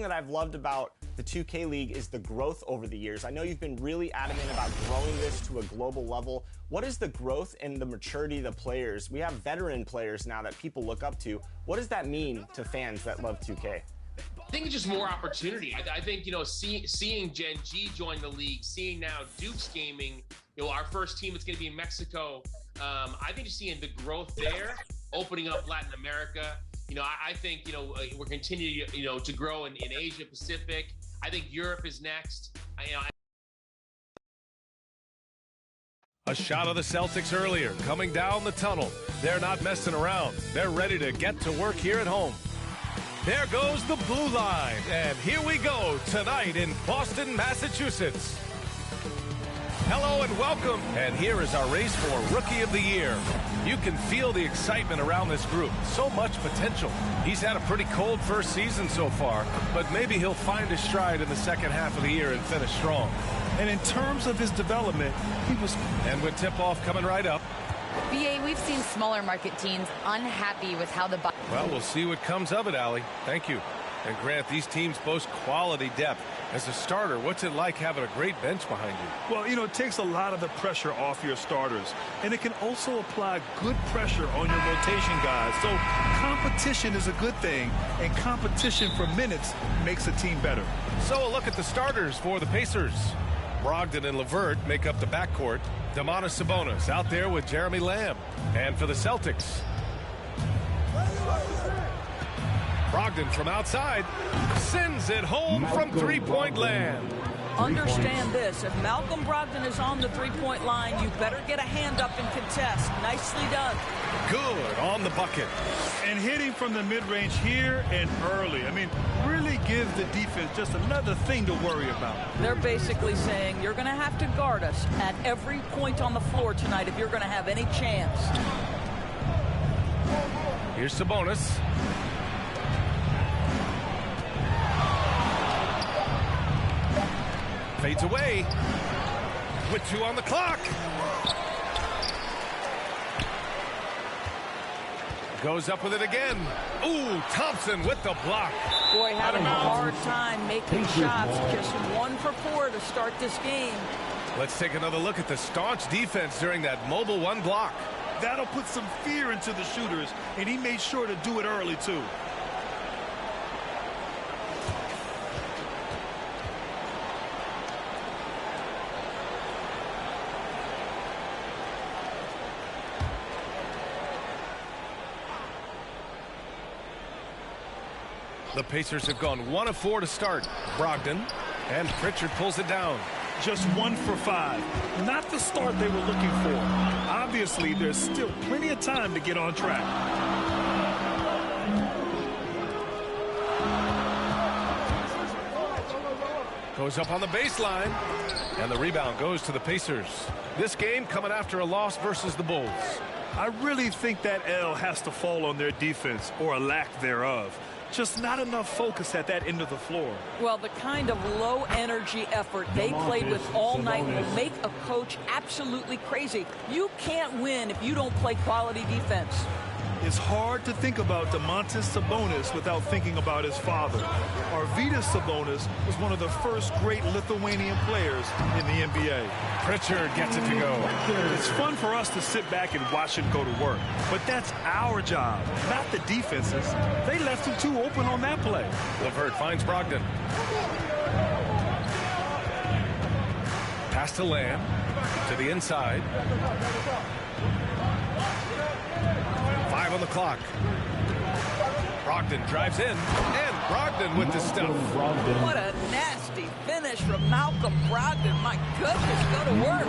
that I've loved about the 2K League is the growth over the years. I know you've been really adamant about growing this to a global level. What is the growth and the maturity of the players? We have veteran players now that people look up to. What does that mean to fans that love 2K? I think it's just more opportunity. I think, seeing Gen G join the league, seeing now Duke's gaming, our first team that's going to be in Mexico. I think just seeing the growth there, opening up Latin America. I think, we're continuing, to grow in Asia Pacific. I think Europe is next. A shot of the Celtics earlier, coming down the tunnel. They're not messing around. They're ready to get to work here at home. There goes the blue line, and here we go tonight in Boston, Massachusetts. Hello and welcome, and here is our race for Rookie of the Year. You can feel the excitement around this group. So much potential. He's had a pretty cold first season so far, but maybe he'll find his stride in the second half of the year and finish strong. And in terms of his development, he was... And with tip-off coming right up. BA, we've seen smaller market teams unhappy with how the... Well, we'll see what comes of it, Allie. Thank you. And Grant, these teams boast quality depth. As a starter, what's it like having a great bench behind you? Well, it takes a lot of the pressure off your starters. And it can also apply good pressure on your rotation guys. So competition is a good thing. And competition for minutes makes a team better. So a look at the starters for the Pacers. Brogdon and LeVert make up the backcourt. Domantas Sabonis out there with Jeremy Lamb. And for the Celtics, Brogdon from outside sends it home from three-point land. Understand this. If Malcolm Brogdon is on the three-point line, you better get a hand up and contest. Nicely done. Good on the bucket. And hitting from the mid-range here and early. Really give the defense just another thing to worry about. They're basically saying you're going to have to guard us at every point on the floor tonight if you're going to have any chance. Here's Sabonis. Fades away with 2 on the clock. Goes up with it again. Ooh, Thompson with the block. Boy, having a hard time making shots. Just 1 for 4 to start this game. Let's take another look at the staunch defense during that mobile 1 block. That'll put some fear into the shooters, and he made sure to do it early, too. The Pacers have gone 1 of 4 to start. Brogdon, and Pritchard pulls it down. Just 1 for 5. Not the start they were looking for. Obviously, there's still plenty of time to get on track. Goes up on the baseline, and the rebound goes to the Pacers. This game coming after a loss versus the Bulls. I really think that L has to fall on their defense, or a lack thereof. Just not enough focus at that end of the floor. Well, the kind of low-energy effort they played with all night will make a coach absolutely crazy. You can't win if you don't play quality defense. It's hard to think about Domantas Sabonis without thinking about his father. Arvydas Sabonis was one of the first great Lithuanian players in the NBA. Pritchard gets it to go. It's fun for us to sit back and watch him go to work, but that's our job, not the defense's. They left him too open on that play. LeVert finds Brogdon. Pass to Lamb, to the inside. 5 on the clock. Brogdon drives in, and Brogdon with the stuff. What a nasty finish from Malcolm Brogdon. My goodness, go to work.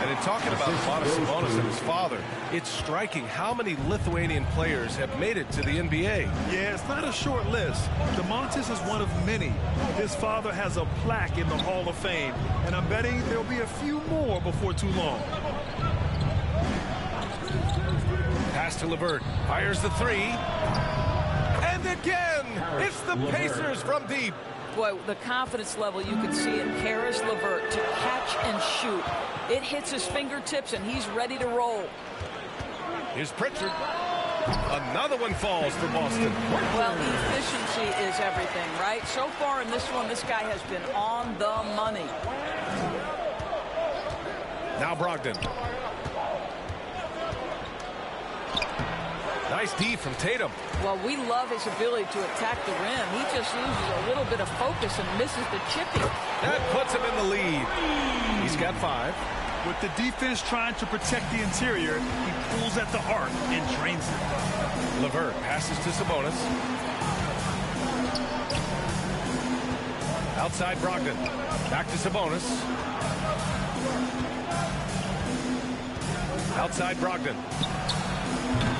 And in talking about Domantas Sabonis and his father, it's striking how many Lithuanian players have made it to the NBA. Yeah, it's not a short list. Domantas is one of many. His father has a plaque in the Hall of Fame, and I'm betting there'll be a few more before too long. Pass to LeVert, fires the 3, and again, it's the Pacers from deep. Boy, the confidence level you can see in Caris LeVert to catch and shoot. It hits his fingertips, and he's ready to roll. Here's Pritchard. Another one falls for Boston. Well, efficiency is everything, right? So far in this one, this guy has been on the money. Now Brogdon. Nice D from Tatum. Well, we love his ability to attack the rim. He just loses a little bit of focus and misses the chipping. That puts him in the lead. He's got 5. With the defense trying to protect the interior, he pulls at the arc and drains it. LeVert passes to Sabonis. Outside Brogdon. Back to Sabonis. Outside Brogdon.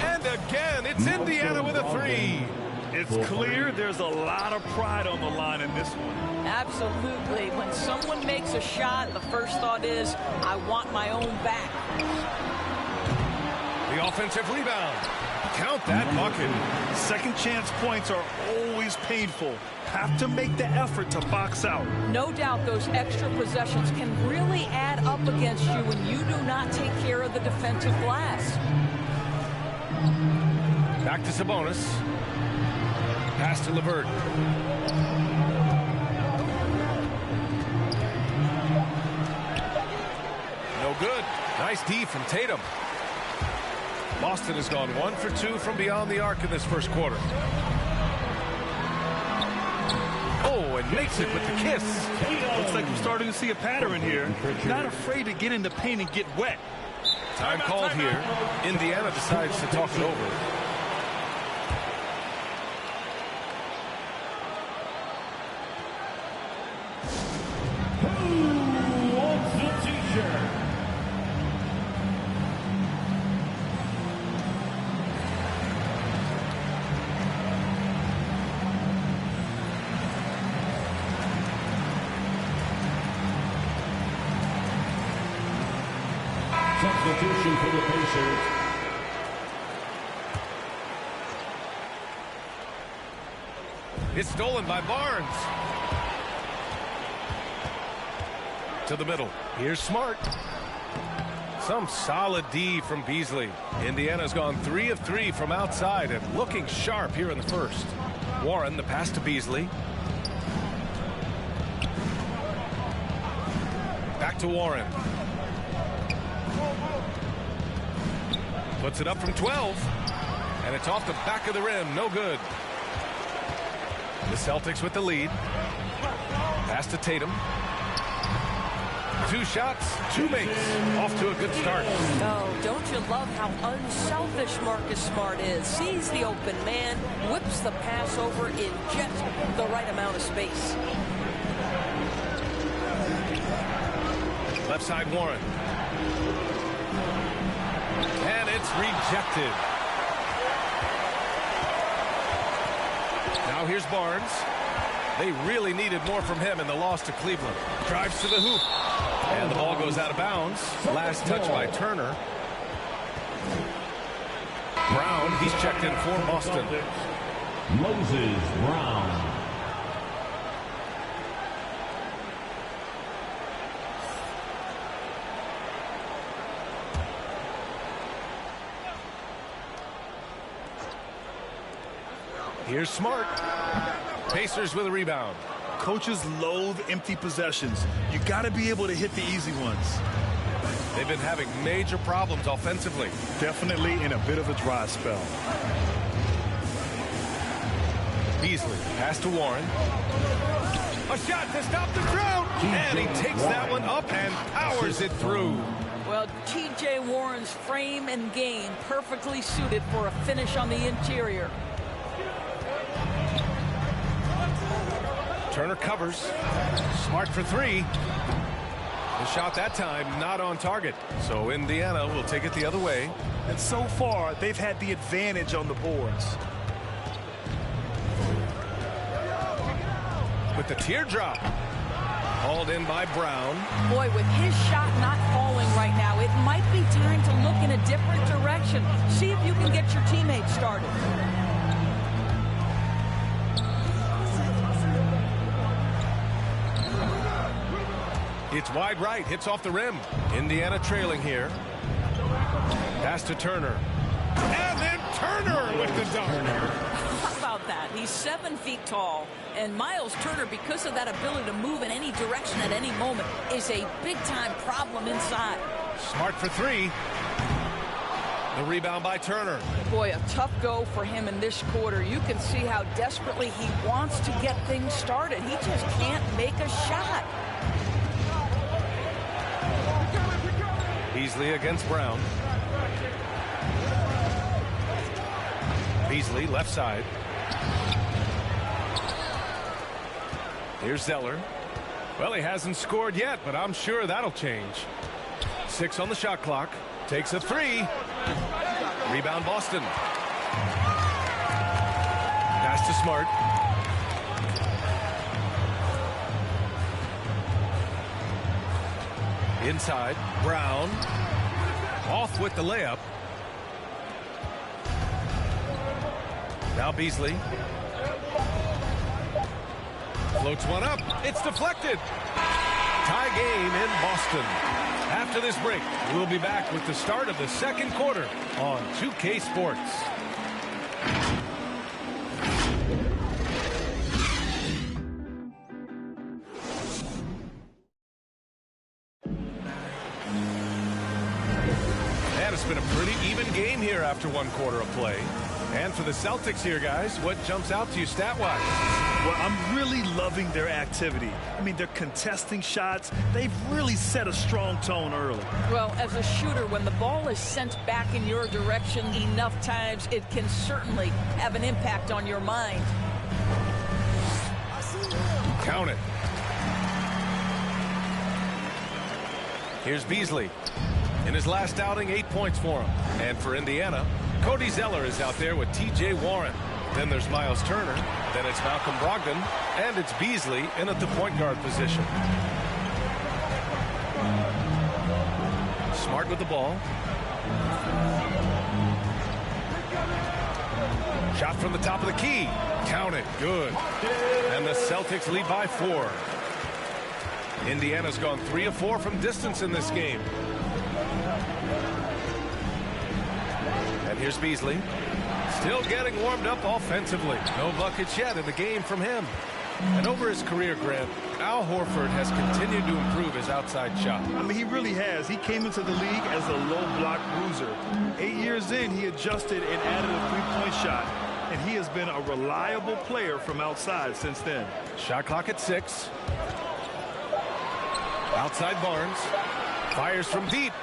And again, it's Indiana with a 3. It's clear there's a lot of pride on the line in this one. Absolutely. When someone makes a shot, the first thought is, I want my own back. The offensive rebound. Count that bucket. Second chance points are always painful. Have to make the effort to box out. No doubt those extra possessions can really add up against you when you do not take care of the defensive glass. Back to Sabonis. Pass to LeVert. No good. Nice D from Tatum. Boston has gone 1 for 2 from beyond the arc in this first quarter. Oh, and makes it with the kiss. Looks like we're starting to see a pattern here. Not afraid to get in the paint and get wet. Time called here. Indiana decides to talk it over. Who wants the t-shirt? Substitution for the Pacers. It's stolen by Barnes. To the middle. Here's Smart. Some solid D from Beasley. Indiana's gone 3 of 3 from outside and looking sharp here in the first. Warren, the pass to Beasley. Back to Warren. Puts it up from 12. And it's off the back of the rim. No good. The Celtics with the lead. Pass to Tatum. 2 shots, 2 makes. Off to a good start. Oh, don't you love how unselfish Marcus Smart is? Sees the open man, whips the pass over in just the right amount of space. Left side Warren. And it's rejected. Now here's Barnes. They really needed more from him in the loss to Cleveland. Drives to the hoop. And the ball goes out of bounds. Last touch by Turner. Brown, he's checked in for Boston. Moses Brown. Here's Smart. Pacers with a rebound. Coaches loathe empty possessions. You got to be able to hit the easy ones. They've been having major problems offensively. Definitely in a bit of a dry spell. Beasley, pass to Warren. A shot to stop the drought. And he takes that one up and powers it through. Well, T.J. Warren's frame and game perfectly suited for a finish on the interior. Turner covers. Smart for 3. The shot that time not on target. So Indiana will take it the other way. And so far, they've had the advantage on the boards. With the teardrop. Hauled in by Brown. Boy, with his shot not falling right now, it might be time to look in a different direction. See if you can get your teammates started. It's wide right, hits off the rim. Indiana trailing here. Pass to Turner. And then Turner with the dunk. How about that? He's 7 feet tall, and Miles Turner, because of that ability to move in any direction at any moment, is a big-time problem inside. Smart for 3. The rebound by Turner. Boy, a tough go for him in this quarter. You can see how desperately he wants to get things started. He just can't make a shot. Beasley against Brown. Beasley, left side. Here's Zeller. Well, he hasn't scored yet, but I'm sure that'll change. 6 on the shot clock. Takes a 3. Rebound Boston. Pass to Smart. Inside. Brown. Off with the layup. Now Beasley. Floats one up. It's deflected. Tie game in Boston. After this break, we'll be back with the start of the second quarter on 2K Sports. And it's been a pretty even game here after 1 quarter of play. And for the Celtics here, guys, what jumps out to you stat-wise? Well, I'm really loving their activity. I mean, they're contesting shots. They've really set a strong tone early. Well, as a shooter, when the ball is sent back in your direction enough times, it can certainly have an impact on your mind. Count it. Here's Beasley. In his last outing, 8 points for him. And for Indiana, Cody Zeller is out there with T.J. Warren. Then there's Miles Turner. Then it's Malcolm Brogdon. And it's Beasley in at the point guard position. Smart with the ball. Shot from the top of the key. Count it. Good. And the Celtics lead by 4. Indiana's gone 3 of 4 from distance in this game. And here's Beasley. Still getting warmed up offensively. No buckets yet in the game from him. And over his career, Grant, Al Horford has continued to improve his outside shot. I mean, he really has. He came into the league as a low block bruiser. 8 years in, he adjusted and added a three-point shot. And he has been a reliable player from outside since then. Shot clock at 6. Outside Barnes. Fires from deep.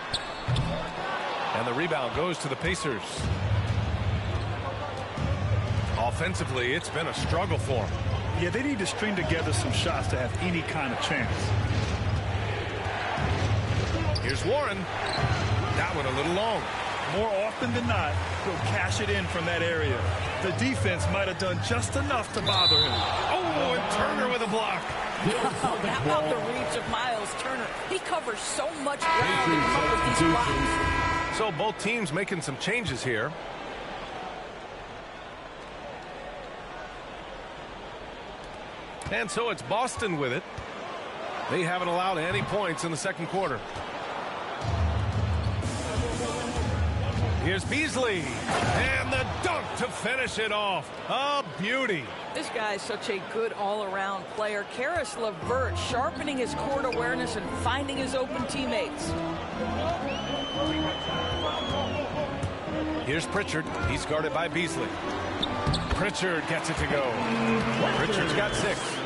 And the rebound goes to the Pacers. Offensively, it's been a struggle for them. Yeah, they need to string together some shots to have any kind of chance. Here's Warren. That one a little long. More often than not, he'll cash it in from that area. The defense might have done just enough to bother him. Oh, and Turner with a block. How about the reach of Miles Turner? He covers so much ground to come up with these blocks. So both teams making some changes here. And so it's Boston with it. They haven't allowed any points in the second quarter. Here's Beasley. And the dunk to finish it off. A beauty. This guy is such a good all-around player. Karis LeVert sharpening his court awareness and finding his open teammates. Here's Pritchard. He's guarded by Beasley. Pritchard gets it to go. Pritchard's got 6.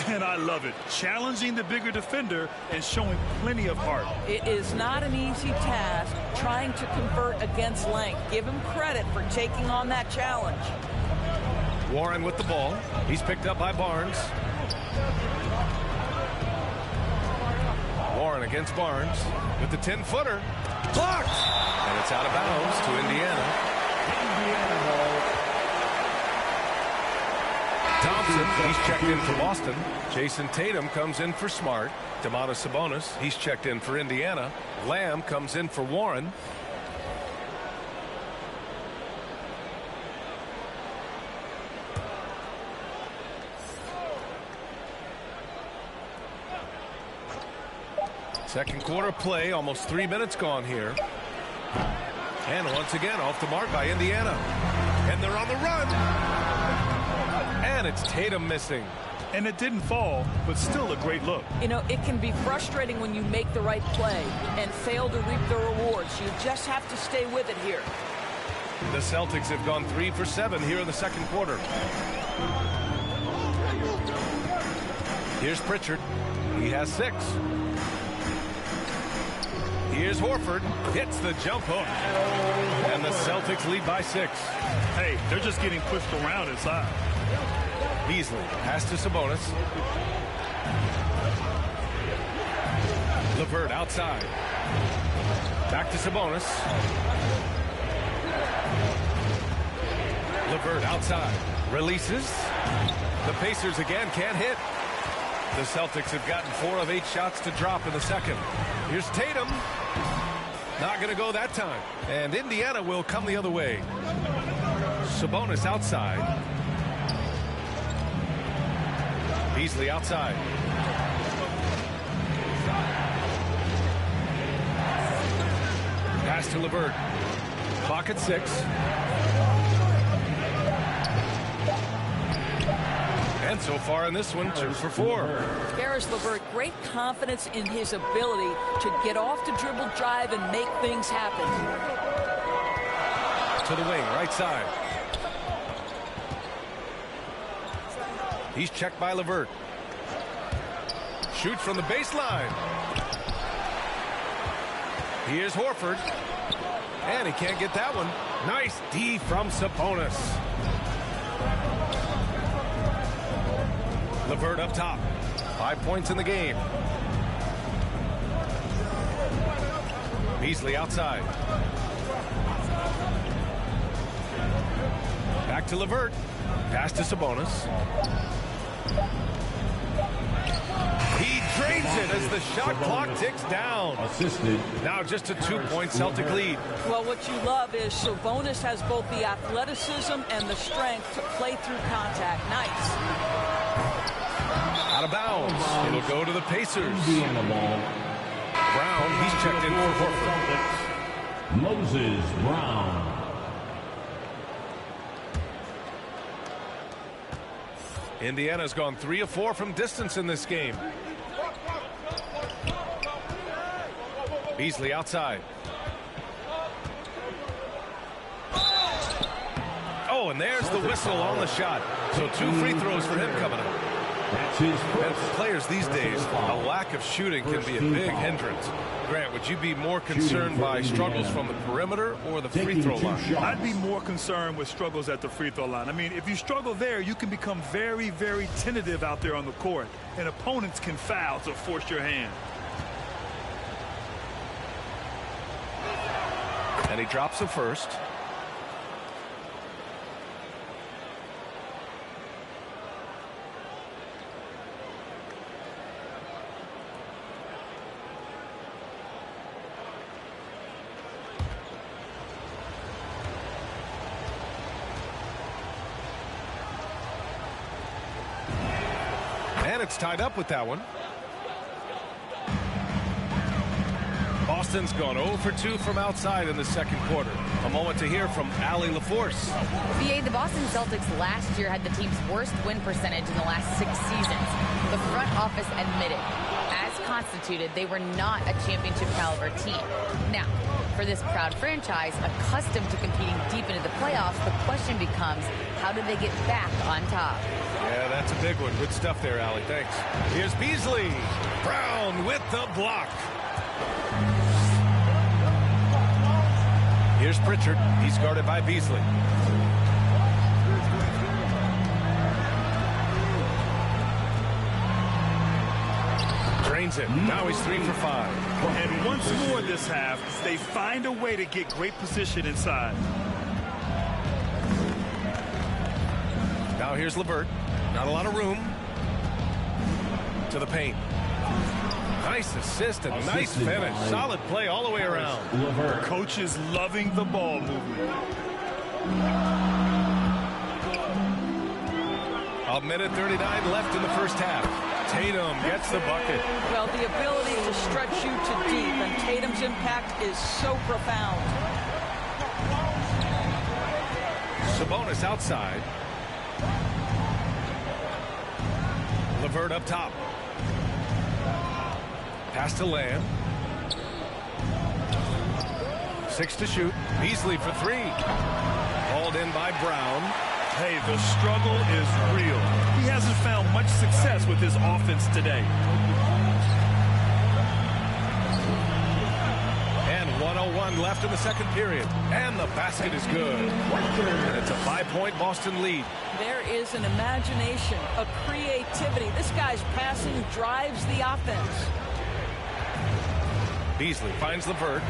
And I love it. Challenging the bigger defender and showing plenty of heart. It is not an easy task trying to convert against length. Give him credit for taking on that challenge. Warren with the ball. He's picked up by Barnes. Warren against Barnes with the 10-footer. Blocked! And it's out of bounds to Indiana. Thompson, he's checked in for Boston. Jason Tatum comes in for Smart. Domantas Sabonis, he's checked in for Indiana. Lamb comes in for Warren. Second quarter play, almost 3 minutes gone here. And once again, off the mark by Indiana. they're on the run. And it's Tatum missing. And it didn't fall, but still a great look. You know, it can be frustrating when you make the right play and fail to reap the rewards. You just have to stay with it here. The Celtics have gone 3 for 7 here in the second quarter. Here's Pritchard. He has 6. Here's Horford. Hits the jump hook. And the Celtics lead by 6. Hey, they're just getting pushed around inside. Beasley pass to Sabonis. LeVert outside. Back to Sabonis. LeVert outside. Releases. The Pacers again can't hit. The Celtics have gotten 4 of 8 shots to drop in the second. Here's Tatum. Not going to go that time. And Indiana will come the other way. Sabonis outside. Beasley outside. Pass to LeVert. Clock at 6. And so far in this one, 2 for 4. Karis LeVert, great confidence in his ability to get off the dribble drive and make things happen. To the wing, right side. He's checked by LeVert. Shoots from the baseline. Here's Horford. And he can't get that one. Nice D from Sabonis. LeVert up top. 5 points in the game. Beasley outside. Back to LeVert. Pass to Sabonis. He drains it as the shot clock ticks down. Assisted. Now just a 2-point Celtic lead. Well, what you love is Sabonis has both the athleticism and the strength to play through contact. Nice. Out of bounds. It'll go to the Pacers. Indiana ball. Brown, he's checked in for Horford. Moses Brown. Indiana's gone 3 of 4 from distance in this game. Beasley outside. Oh, and there's the whistle on the shot. So 2 free throws for him coming up. That's his And for players these days, a lack of shooting can be a big hindrance. Grant, would you be more concerned by struggles from the perimeter or the free throw line? I'd be more concerned with struggles at the free throw line. I mean, if you struggle there, you can become very, very tentative out there on the court, and opponents can foul to force your hand. And he drops the first. And it's tied up with that one. Boston's gone 0 for 2 from outside in the second quarter. A moment to hear from Allie LaForce. BA, the Boston Celtics last year had the team's worst win percentage in the last 6 seasons. The front office admitted, as constituted, they were not a championship caliber team. Now, for this proud franchise, accustomed to competing deep into the playoffs, the question becomes, how do they get back on top? Yeah, that's a big one. Good stuff there, Allie. Thanks. Here's Beasley. Brown with the block. Here's Pritchard. He's guarded by Beasley. Drains it. Now he's 3 for 5. And once more this half, they find a way to get great position inside. Now here's LeVert. Not a lot of room. To the paint. Nice assist and nice finish. Solid play all the way around. Coach is loving the ball movement. A minute 39 left in the first half. Tatum gets the bucket. Well, the ability to stretch you to deep, and Tatum's impact is so profound. Sabonis outside. LeVert up top. Pass to Lamb. 6 to shoot. Beasley for 3. Hauled in by Brown. Hey, the struggle is real. He hasn't found much success with his offense today. And 1:01 left in the second period. And the basket is good. And it's a 5-point Boston lead. There is an imagination, a creativity. This guy's passing drives the offense. Beasley finds LeVert.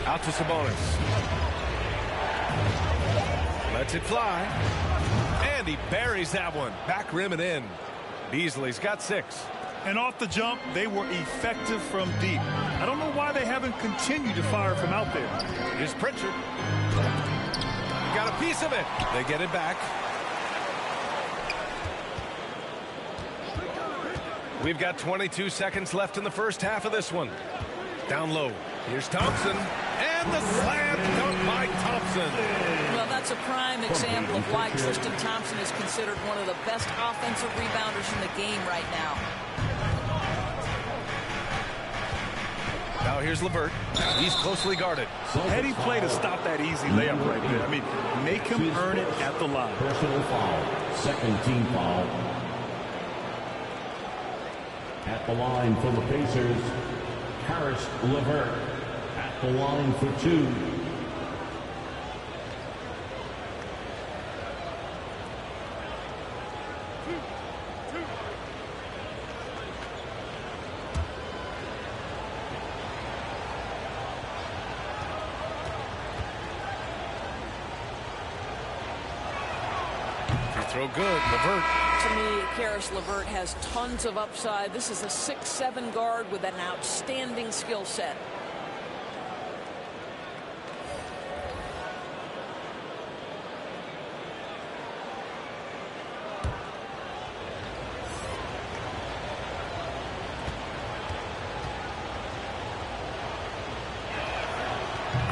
Out to Sabonis. Lets it fly. And he buries that one. Back rim and in. Beasley's got 6. And off the jump, they were effective from deep. I don't know why they haven't continued to fire from out there. Here's Pritchard. Got a piece of it. They get it back. We've got 22 seconds left in the first half of this one. Down low. Here's Thompson. And the slam dunk by Thompson. Well, that's a prime example of why Tristan Thompson is considered one of the best offensive rebounders in the game right now. Now here's LeVert. He's closely guarded. Heady play to stop that easy layup right there. I mean, make him earn it at the line. Personal foul. Second team foul. At the line for the Pacers, Harris LeVert. At the line for 2. Throw good. LeVert. To me, Karis LeVert has tons of upside. This is a 6'7" guard with an outstanding skill set.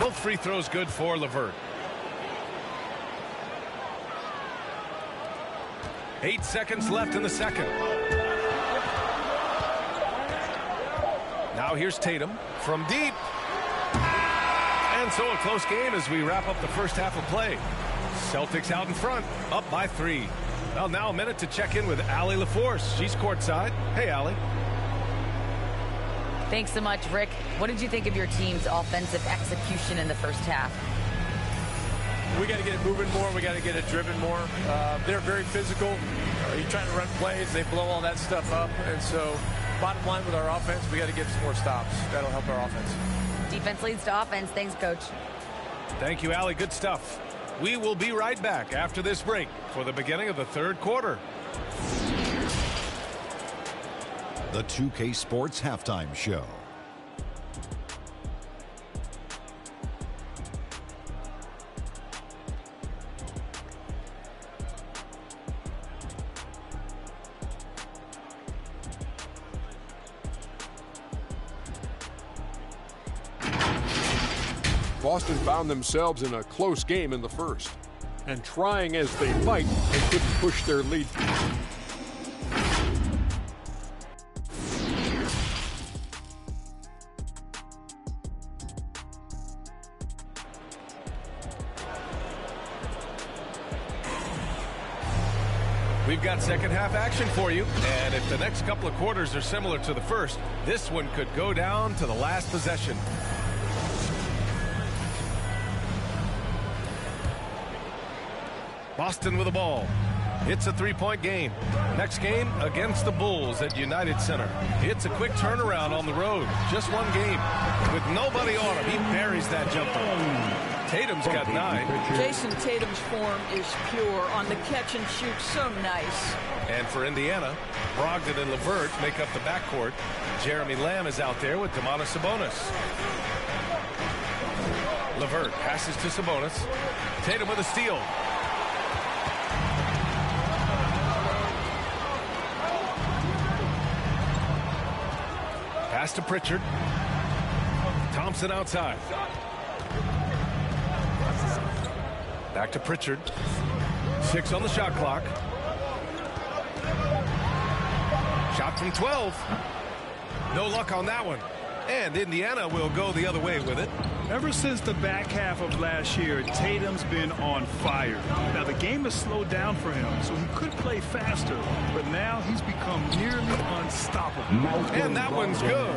Both free throws good for LeVert. 8 seconds left in the second. Now here's Tatum from deep. And so a close game as we wrap up the first half of play. Celtics out in front, up by 3. Well, now a minute to check in with Allie LaForce. She's courtside. Hey, Allie. Thanks so much, Rick. What did you think of your team's offensive execution in the first half? We got to get it moving more. We got to get it driven more. They're very physical. You're trying to run plays. They blow all that stuff up. And so bottom line with our offense, we got to get some more stops. That'll help our offense. Defense leads to offense. Thanks, Coach. Thank you, Allie. Good stuff. We will be right back after this break for the beginning of the third quarter. The 2K Sports Halftime Show. Boston found themselves in a close game in the first. And trying as they might, they couldn't push their lead. We've got second half action for you. And if the next couple of quarters are similar to the first, this one could go down to the last possession. Boston with the ball. It's a 3-point game. Next game against the Bulls at United Center. It's a quick turnaround on the road. Just one game. With nobody on him, he buries that jumper. Tatum's got 9. Jason Tatum's form is pure on the catch and shoot. So nice. And for Indiana, Brogdon and LeVert make up the backcourt. Jeremy Lamb is out there with Domantas Sabonis. LeVert passes to Sabonis. Tatum with a steal. Pass to Pritchard. Thompson outside. Back to Pritchard. 6 on the shot clock. Shot from 12. No luck on that one. And Indiana will go the other way with it. Ever since the back half of last year, Tatum's been on fire. Now, the game has slowed down for him, so he could play faster, but now he's become nearly unstoppable. And that one's good.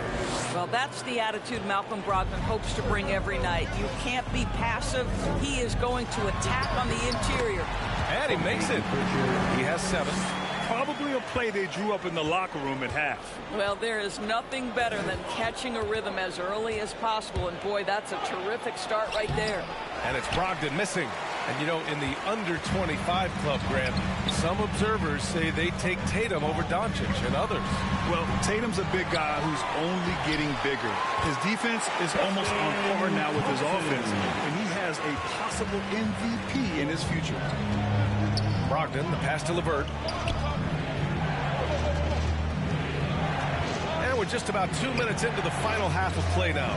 Well, that's the attitude Malcolm Brogdon hopes to bring every night. You can't be passive. He is going to attack on the interior. And he makes it. He has 7. Probably a play they drew up in the locker room at half. Well, there is nothing better than catching a rhythm as early as possible, and boy, that's a terrific start right there. And it's Brogdon missing. And, you know, in the under-25 club, Grant, some observers say they take Tatum over Doncic and others. Well, Tatum's a big guy who's only getting bigger. His defense is almost on par now with his offense, and he has a possible MVP in his future. Brogdon, the pass to LeVert. And we're just about 2 minutes into the final half of play now.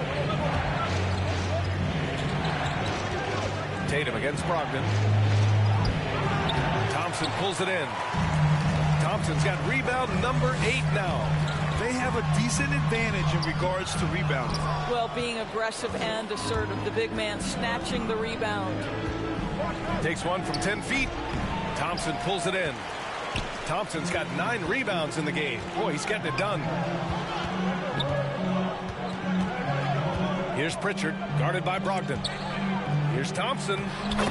Tatum against Brogdon. Thompson pulls it in. Thompson's got rebound number 8 now. They have a decent advantage in regards to rebounding. Well, being aggressive and assertive, the big man snatching the rebound. Takes one from 10 feet. Thompson pulls it in. Thompson's got 9 rebounds in the game. Boy, he's getting it done. Here's Pritchard, guarded by Brogdon. Here's Thompson.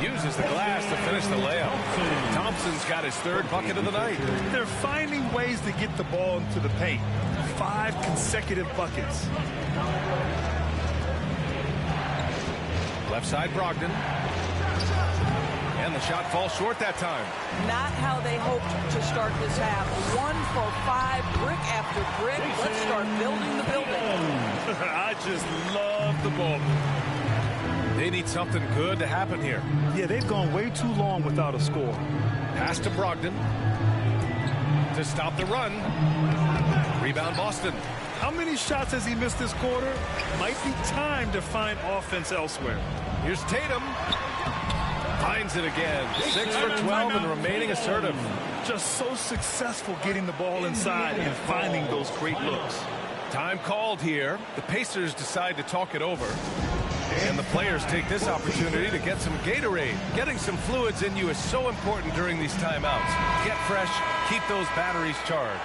Uses the glass to finish the layup. Thompson's got his 3rd bucket of the night. They're finding ways to get the ball into the paint. 5 consecutive buckets. Left side, Brogdon. And the shot falls short that time. Not how they hoped to start this half. 1 for 5, brick after brick. Let's start building the building. I just love the ball. They need something good to happen here. Yeah, they've gone way too long without a score. Pass to Brogdon to stop the run. Rebound Boston. How many shots has he missed this quarter? Might be time to find offense elsewhere. Here's Tatum. Finds it again. 6 for 12 and remaining assertive. Just so successful getting the ball inside and finding those great looks. Time called here. The Pacers decide to talk it over. And the players take this opportunity to get some Gatorade. Getting some fluids in you is so important during these timeouts. Get fresh, keep those batteries charged.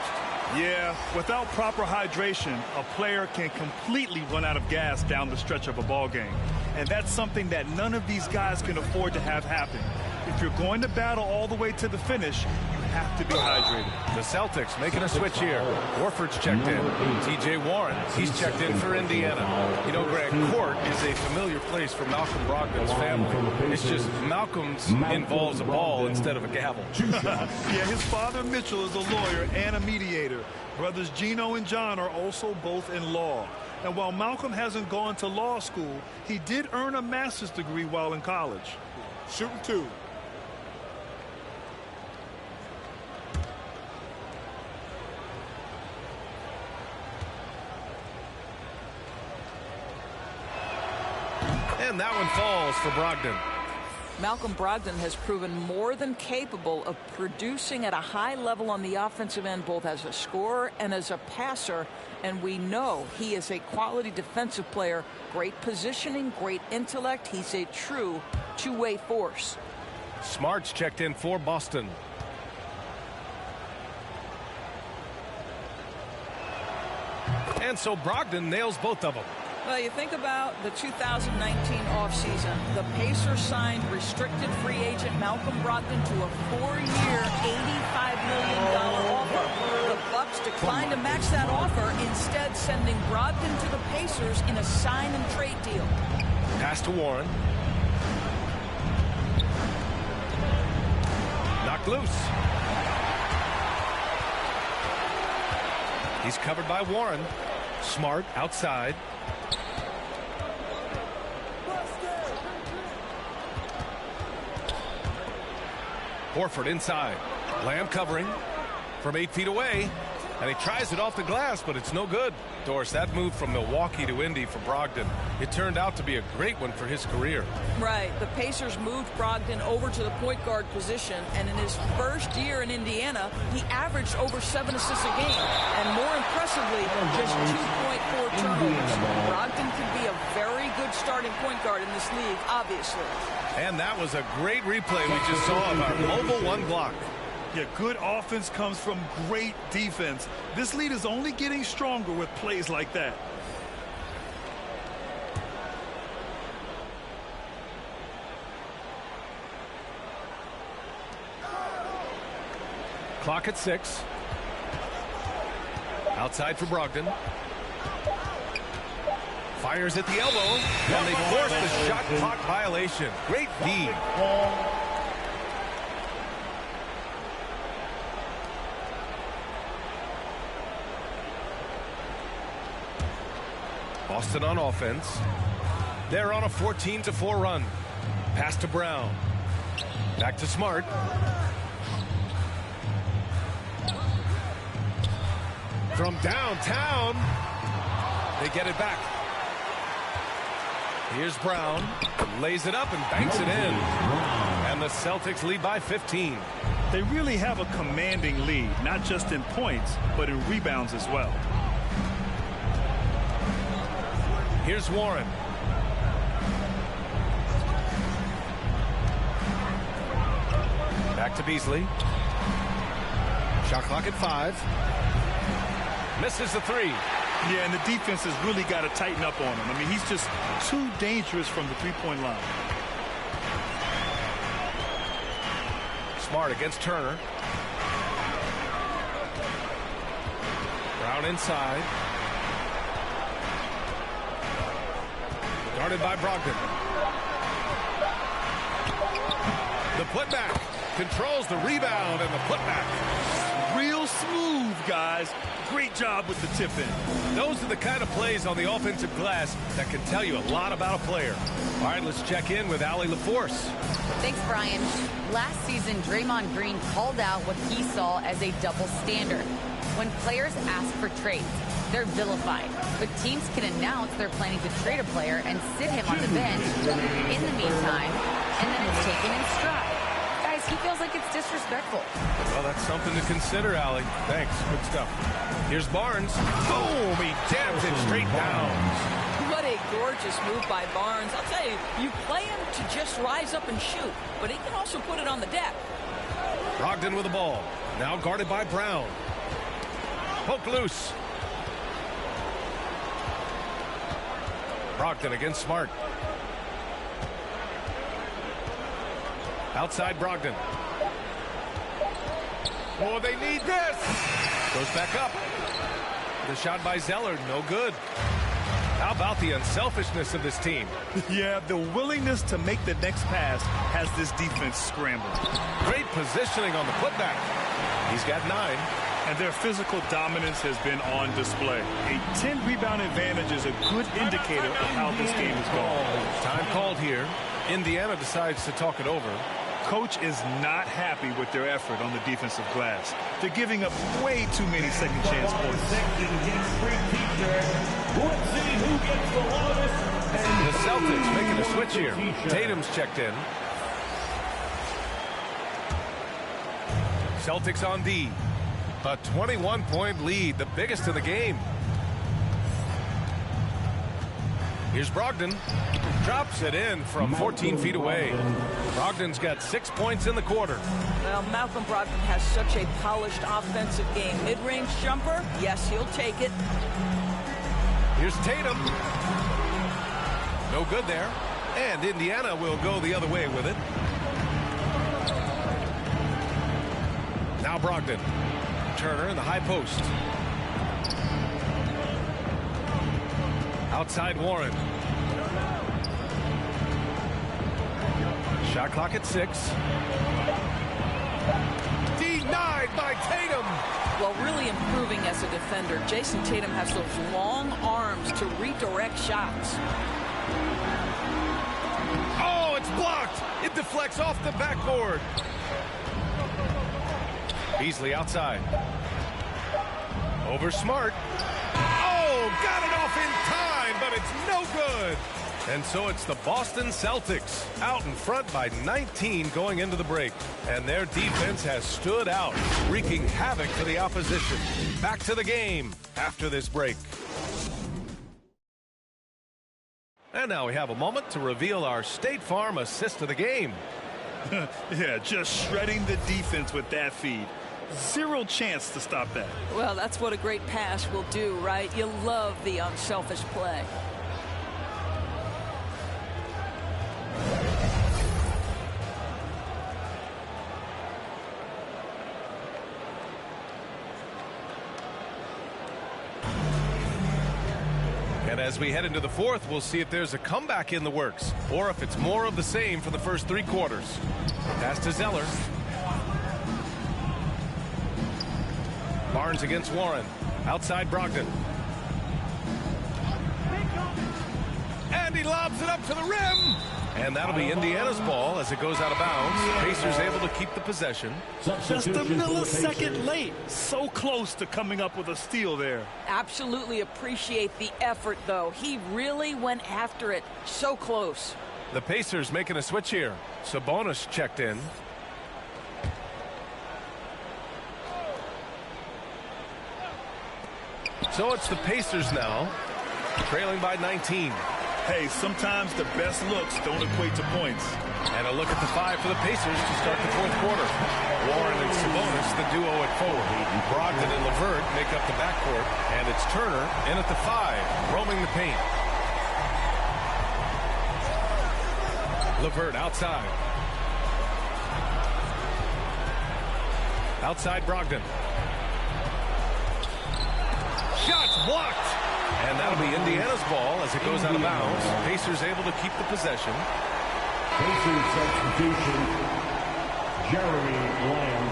Yeah, without proper hydration, a player can completely run out of gas down the stretch of a ball game. And that's something that none of these guys can afford to have happen. If you're going to battle all the way to the finish, you have to be hydrated. The Celtics making a switch here. Warford's checked in. TJ Warren, he's checked in for Indiana. You know, Greg, court is a familiar place for Malcolm Brogdon's family. It's just Malcolm's involves a ball instead of a gavel. Yeah, his father Mitchell is a lawyer and a mediator. Brothers Gino and John are also both in law. And while Malcolm hasn't gone to law school, he did earn a master's degree while in college. Shooting 2. And that one falls for Brogdon. Malcolm Brogdon has proven more than capable of producing at a high level on the offensive end, both as a scorer and as a passer. And we know he is a quality defensive player. Great positioning, great intellect. He's a true two-way force. Smart's checked in for Boston. And so Brogdon nails both of them. Well, you think about the 2019 offseason. The Pacers signed restricted free agent Malcolm Brogdon to a 4-year, $85 million offer. The Bucks declined to match that offer, instead sending Brogdon to the Pacers in a sign-and-trade deal. Pass to Warren. Knocked loose. He's covered by Warren. Smart outside. Horford inside. Lamb covering from 8 feet away. And he tries it off the glass, but it's no good. Doris, that move from Milwaukee to Indy for Brogdon, it turned out to be a great one for his career. Right. The Pacers moved Brogdon over to the point guard position, and in his first year in Indiana, he averaged over 7 assists a game, and more impressively, just 2.4 turnovers. Brogdon can be a very good starting point guard in this league, obviously. And that was a great replay we just saw of our mobile one block. Yeah, good offense comes from great defense. This lead is only getting stronger with plays like that. Clock at 6. Outside for Brogdon. Fires at the elbow, and they force the shot clock violation. Great D. Boston on offense. They're on a 14-4 run. Pass to Brown. Back to Smart. From downtown, they get it back. Here's Brown. Lays it up and banks it in. And the Celtics lead by 15. They really have a commanding lead, not just in points, but in rebounds as well. Here's Warren. Back to Beasley. Shot clock at 5. Misses the 3. Yeah, and the defense has really got to tighten up on him. I mean, he's just too dangerous from the three-point line. Smart against Turner. Brown inside. Guarded by Brogdon. The putback. Controls the rebound and the putback. Real smooth, guys. Great job with the tip in. Those are the kind of plays on the offensive glass that can tell you a lot about a player. All right, let's check in with Allie LaForce. Thanks, Brian. Last season, Draymond Green called out what he saw as a double standard. When players ask for trades, they're vilified. But teams can announce they're planning to trade a player and sit him on the bench in the meantime, and then it's taken in stride. Guys, he feels like it's disrespectful. Well, that's something to consider, Allie. Thanks. Good stuff. Here's Barnes. Boom! He jams it straight down. What a gorgeous move by Barnes. I'll tell you, you play him to just rise up and shoot, but he can also put it on the deck. Brogdon with the ball. Now guarded by Brown. Poked loose. Brogdon against Smart. Outside Brogdon. Oh, they need this. Goes back up. The shot by Zeller, no good. How about the unselfishness of this team? Yeah, the willingness to make the next pass has this defense scrambled. Great positioning on the putback. He's got 9. And their physical dominance has been on display. A 10-rebound advantage is a good indicator of how this game is going. Time called here. Indiana decides to talk it over. Coach is not happy with their effort on the defensive glass. They're giving up way too many second chance points. The Celtics making a switch here. Tatum's checked in. Celtics on D. A 21-point lead, the biggest of the game. Here's Brogdon. Drops it in from 14 feet away. Brogdon's got 6 points in the quarter. Well, Malcolm Brogdon has such a polished offensive game. Mid-range jumper, yes, he'll take it. Here's Tatum. No good there. And Indiana will go the other way with it. Now Brogdon. Turner in the high post. Outside Warren. Shot clock at 6. Denied by Tatum. Well, really improving as a defender. Jason Tatum has those long arms to redirect shots. Oh, it's blocked. It deflects off the backboard. Beasley outside. Over Smart. Oh, got it off in time, but it's no good. And so it's the Boston Celtics out in front by 19 going into the break. And their defense has stood out, wreaking havoc for the opposition. Back to the game after this break. And now we have a moment to reveal our State Farm assist of the game. Yeah, just shredding the defense with that feed. Zero chance to stop that. Well, that's what a great pass will do, right? You love the unselfish play. And as we head into the fourth, we'll see if there's a comeback in the works or if it's more of the same for the first 3 quarters. Pass to Zeller. Barnes against Warren. Outside Brogdon. And he lobs it up to the rim. And that'll be Indiana's ball as it goes out of bounds. Pacers able to keep the possession. Just a millisecond late. So close to coming up with a steal there. Absolutely appreciate the effort, though. He really went after it. So close. The Pacers making a switch here. Sabonis checked in. So it's the Pacers now, trailing by 19. Hey, sometimes the best looks don't equate to points. And a look at the 5 for the Pacers to start the fourth quarter. Warren and Sabonis, the duo at forward. Brogdon and LeVert make up the backcourt. And it's Turner in at the 5, roaming the paint. LeVert outside. Outside Brogdon. Shots blocked. And that'll be Indiana's ball as it goes out of bounds. Pacers able to keep the possession. Pacers substitution, Jeremy Lamb.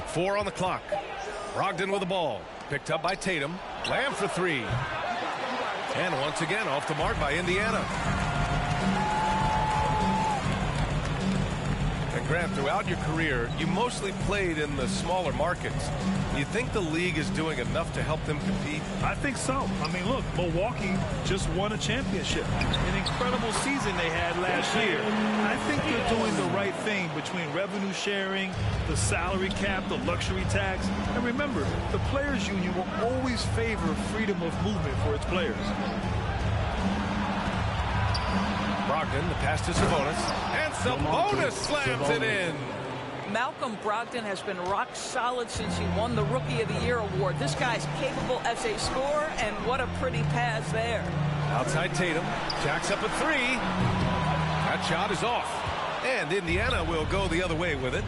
Four on the clock. Brogdon with the ball. Picked up by Tatum. Lamb for 3. And once again off the mark by Indiana. Grant, throughout your career, you mostly played in the smaller markets. Do you think the league is doing enough to help them compete? I think so. I mean, look, Milwaukee just won a championship. An incredible season they had last year. I think they're doing the right thing between revenue sharing, the salary cap, the luxury tax. And remember, the players' union will always favor freedom of movement for its players. Brogdon, the pass to Sabonis. And Sabonis slams it in. Malcolm Brogdon has been rock solid since he won the Rookie of the Year award. This guy's capable as a scorer, and what a pretty pass there. Outside Tatum. Jacks up a 3. That shot is off. And Indiana will go the other way with it.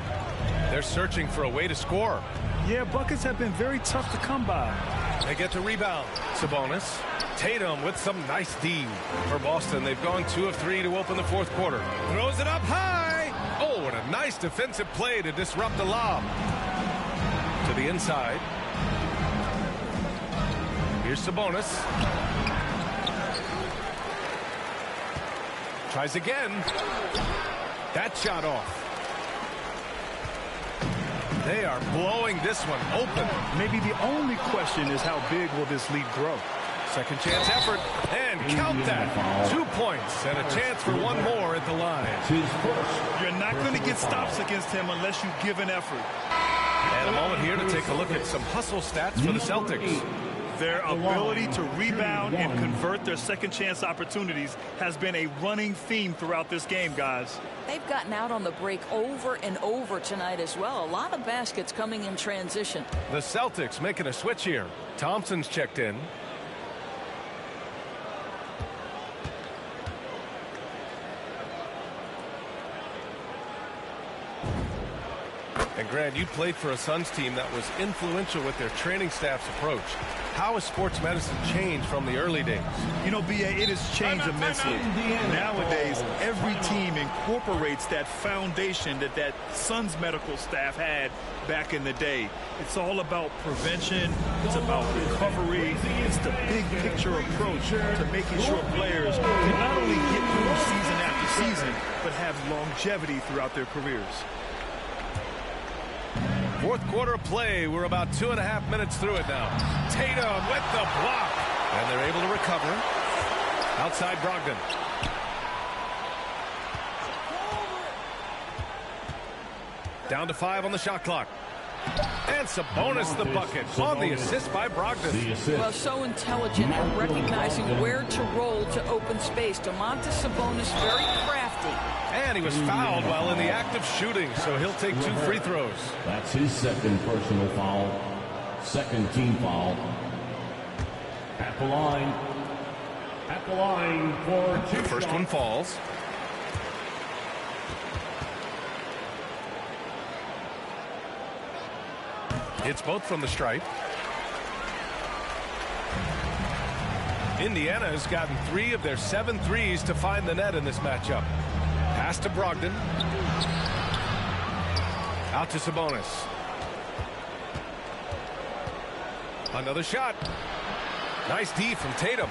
They're searching for a way to score. Yeah, buckets have been very tough to come by. They get the rebound. Sabonis. Tatum with some nice D for Boston. They've gone 2 of 3 to open the fourth quarter. Throws it up high. Oh, and a nice defensive play to disrupt the lob. To the inside. Here's Sabonis. Tries again. That shot off. They are blowing this one open. Maybe the only question is how big will this lead grow? Second chance effort, and count that. 2 points and a chance for one more at the line. You're not going to get stops against him unless you give an effort. And a moment here to take a look at some hustle stats for the Celtics. Their ability to rebound and convert their second chance opportunities has been a running theme throughout this game, guys. They've gotten out on the break over and over tonight as well. A lot of baskets coming in transition. The Celtics making a switch here. Thompson's checked in. And Grant, you played for a Suns team that was influential with their training staff's approach. How has sports medicine changed from the early days? You know, B.A., it has changed immensely. Nowadays, every team incorporates that foundation that Suns medical staff had back in the day. It's all about prevention. It's about recovery. It's the big picture approach to making sure players can not only get through season after season, but have longevity throughout their careers. Fourth quarter play. We're about 2.5 minutes through it now. Tatum with the block. And they're able to recover. Outside Brogdon. Down to 5 on the shot clock. And Sabonis the bucket on the assist by Brogdon. Well, so intelligent at recognizing where to roll to open space. Domantas Sabonis very crafty. And he was fouled while in the act of shooting, so he'll take 2 free throws. That's his second personal foul. Second team foul. At the line. At the line for 2 The first one falls. It's both from the stripe. Indiana has gotten 3 of their 7 threes to find the net in this matchup. Pass to Brogdon. Out to Sabonis. Another shot. Nice D from Tatum.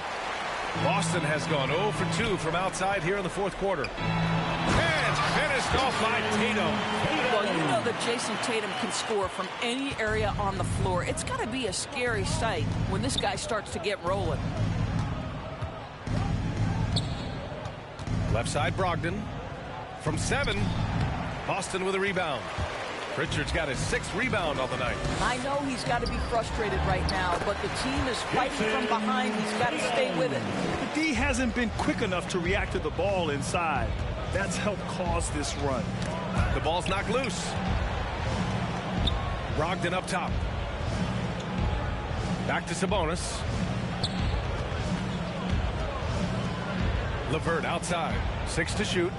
Boston has gone 0 for 2 from outside here in the fourth quarter. And finished off by Tatum. Well, you know that Jason Tatum can score from any area on the floor. It's got to be a scary sight when this guy starts to get rolling. Left side Brogdon. From 7, Boston with a rebound. Pritchard's got his 6th rebound on the night. I know he's got to be frustrated right now, but the team is fighting from behind. He's got to stay with it. The D hasn't been quick enough to react to the ball inside. That's helped cause this run. The ball's knocked loose. Brogdon up top. Back to Sabonis. LeVert outside. 6 to shoot.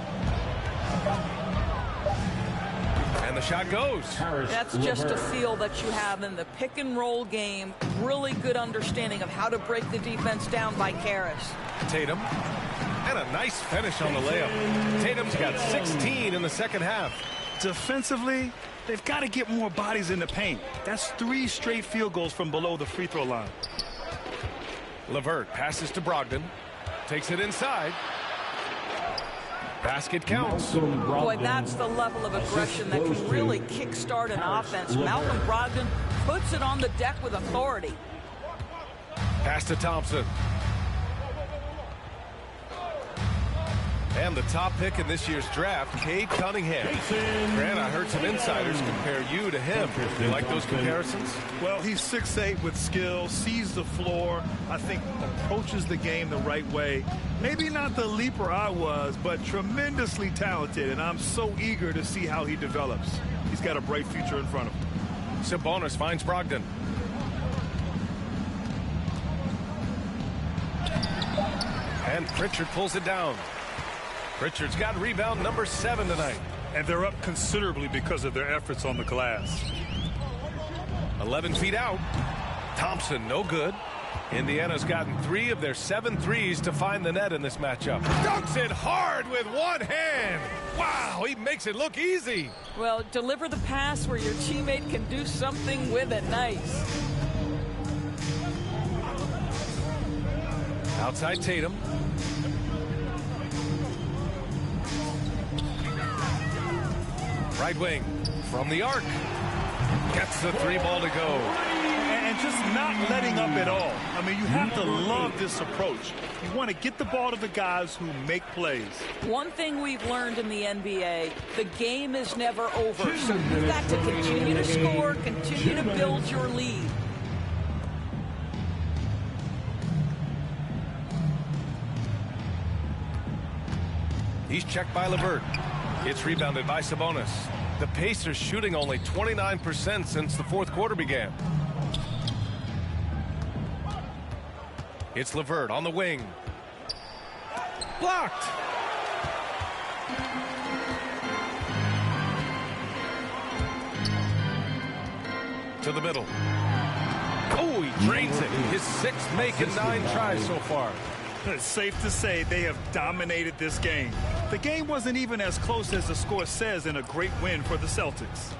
And the shot goes. That's just a feel that you have in the pick and roll game. Really good understanding of how to break the defense down by Karras. Tatum. And a nice finish on the layup. Tatum's got 16 in the second half. Defensively, they've got to get more bodies in the paint. That's 3 straight field goals from below the free throw line. LeVert passes to Brogdon. Takes it inside. Basket counts. Boy, that's the level of aggression that can really kickstart an offense. Malcolm Brogdon puts it on the deck with authority. Pass to Thompson. And the top pick in this year's draft, Cade Cunningham. Grant, I heard some insiders compare you to him. Do you like those comparisons? Well, he's 6'8" with skill, sees the floor, I think approaches the game the right way. Maybe not the leaper I was, but tremendously talented, and I'm so eager to see how he develops. He's got a bright future in front of him. Sabonis finds Brogdon. And Pritchard pulls it down. Pritchard's got rebound number 7 tonight. And they're up considerably because of their efforts on the glass. 11 feet out. Thompson, no good. Indiana's gotten 3 of their 7 threes to find the net in this matchup. Dunks it hard with one hand. Wow, he makes it look easy. Well, deliver the pass where your teammate can do something with it. Nice. Outside Tatum. Right wing from the arc. Gets the 3 ball to go. And just not letting up at all. I mean, you have to love this approach. You want to get the ball to the guys who make plays. One thing we've learned in the NBA, the game is never over. So you've got to continue to score, continue to build your lead. He's checked by LeVert. It's rebounded by Sabonis. The Pacers shooting only 29% since the fourth quarter began. It's LeVert on the wing. Blocked. To the middle. Oh, he drains it. His 6th make in 9 tries so far. It's safe to say they have dominated this game. The game wasn't even as close as the score says in a great win for the Celtics.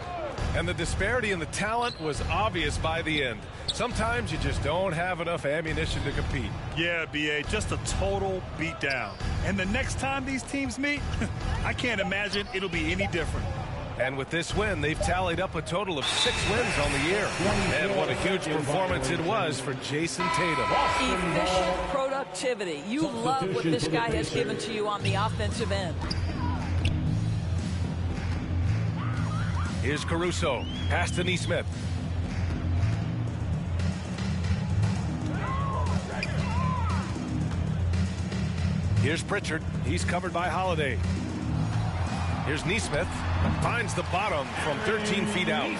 And the disparity in the talent was obvious by the end. Sometimes you just don't have enough ammunition to compete. Yeah, B.A., just a total beatdown. And the next time these teams meet, I can't imagine it'll be any different. And with this win, they've tallied up a total of 6 wins on the year. And what a huge performance it was for Jason Tatum. Efficient productivity. You love what this guy has given to you on the offensive end. Here's Caruso. Pass to Nesmith. Here's Pritchard. He's covered by Holiday. Here's Nesmith. Finds the bottom from 13 feet out. You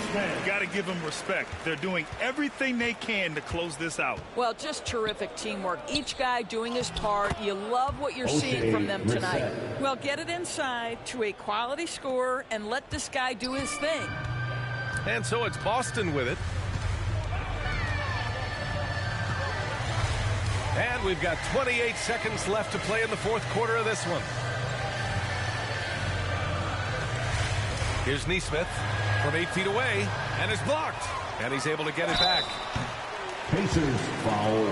got to give them respect. They're doing everything they can to close this out. Well, just terrific teamwork. Each guy doing his part. You love what you're seeing from them tonight. Well, get it inside to a quality scorer and let this guy do his thing. And so it's Boston with it. And we've got 28 seconds left to play in the fourth quarter of this one. Here's Nesmith from 8 feet away, and is blocked. And he's able to get it back. Pacers foul.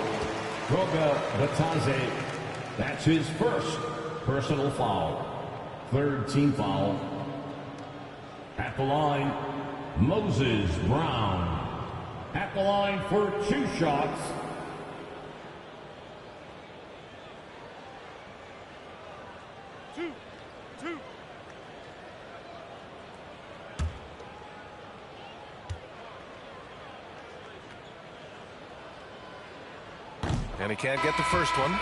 Goga Batadze. That's his first personal foul. Third team foul. At the line, Moses Brown. At the line for 2 shots. Two. And he can't get the first one.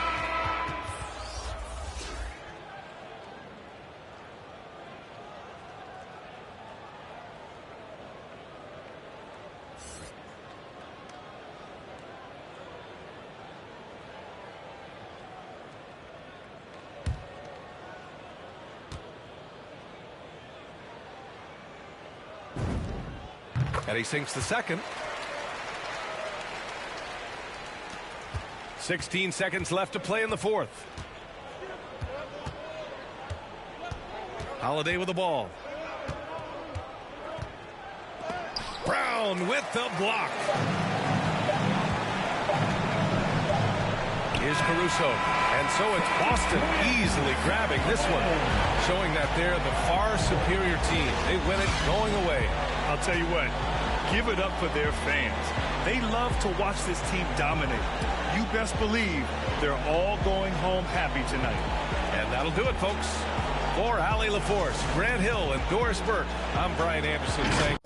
And he sinks the second. 16 seconds left to play in the fourth. Holiday with the ball. Brown with the block. Here's Caruso. And so it's Boston easily grabbing this one, showing that they're the far superior team. They win it going away. I'll tell you what, give it up for their fans. They love to watch this team dominate. You best believe they're all going home happy tonight. And that'll do it, folks. For Allie LaForce, Grant Hill, and Doris Burke, I'm Brian Anderson saying